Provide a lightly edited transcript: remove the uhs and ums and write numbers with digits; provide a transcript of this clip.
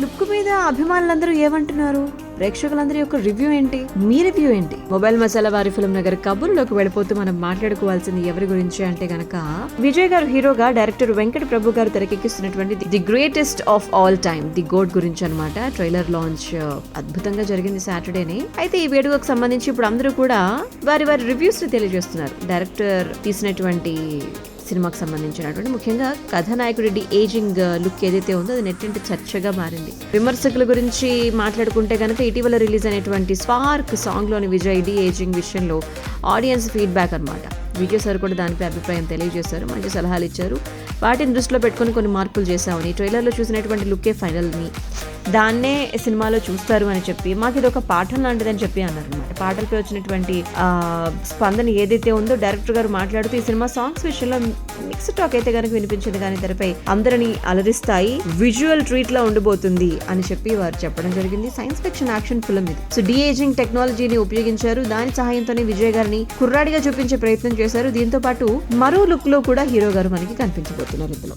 Look మీద అభిమానులందరూ ఏమంటున్నారు, ప్రేక్షకులందరి యొక్క రివ్యూ ఏంటి, మీ రివ్యూ ఏంటి? మొబైల్ మసాలా వారి ఫిల్మ్ నగర్ కబుర్లోకి వెళ్ళిపోతూ మనం మాట్లాడుకోవాల్సింది ఎవరి గురించి అంటే గనక, విజయ్ గారు హీరోగా డైరెక్టర్ వెంకట ప్రభు గారు తెరకెక్కిస్తున్నటువంటి the greatest of all time, the goat గురించి అనమాట. ట్రైలర్ లాంచ్ అద్భుతంగా జరిగింది సాటర్డేనే. అయితే ఈ వేడుకకు సంబంధించి ఇప్పుడు అందరూ కూడా వారి వారి రివ్యూస్ ని తెలియజేస్తున్నారు. డైరెక్టర్ తీసినటువంటి సినిమాకి సంబంధించినటువంటి ముఖ్యంగా కథానాయకుడి ఏజింగ్ లుక్ ఏదైతే ఉందో అది నెట్టింటి చర్చగా మారింది. విమర్శకుల గురించి మాట్లాడుకుంటే కనుక ఇటీవల రిలీజ్ అయినటువంటి స్పార్క్ సాంగ్ లోని విజయ్ ఏజింగ్ విషయంలో ఆడియన్స్ ఫీడ్బ్యాక్ అనమాట. విజయ్ సార్ కూడా దానిపై అభిప్రాయం తెలియజేశారు, మంచి సలహాలు ఇచ్చారు. వాటిని దృష్టిలో పెట్టుకుని కొన్ని మార్పులు చేశామని, ట్రైలర్లో చూసినటువంటి లుక్కే ఫైనల్ని, దాన్నే సినిమాలో చూస్తారు అని చెప్పి, మాకు ఇది ఒక పాఠం లాంటిదని చెప్పి అన్నారు అనమాట. పాటలపై వచ్చినటువంటి స్పందన ఏదైతే ఉందో డైరెక్టర్ గారు మాట్లాడుతూ ఈ సినిమా సాంగ్స్ విషయంలో మిక్స్డ్ టాక్ అయితే కనుక వినిపించింది, కానీ తెరపై అందరినీ అలరిస్తాయి, విజువల్ ట్రీట్ లా ఉండబోతుంది అని చెప్పి వారు చెప్పడం జరిగింది. సైన్స్ ఫిక్షన్ యాక్షన్ ఫిల్మ్ ఇది. సో ఏజింగ్ టెక్నాలజీని ఉపయోగించారు, దాని సహాయంతోనే విజయ్ గారిని కుర్రాడిగా చూపించే ప్రయత్నం చేశారు. దీంతో పాటు మరో లుక్ లో కూడా హీరో గారు మనకి కనిపించబోతున్నారు ఇందులో.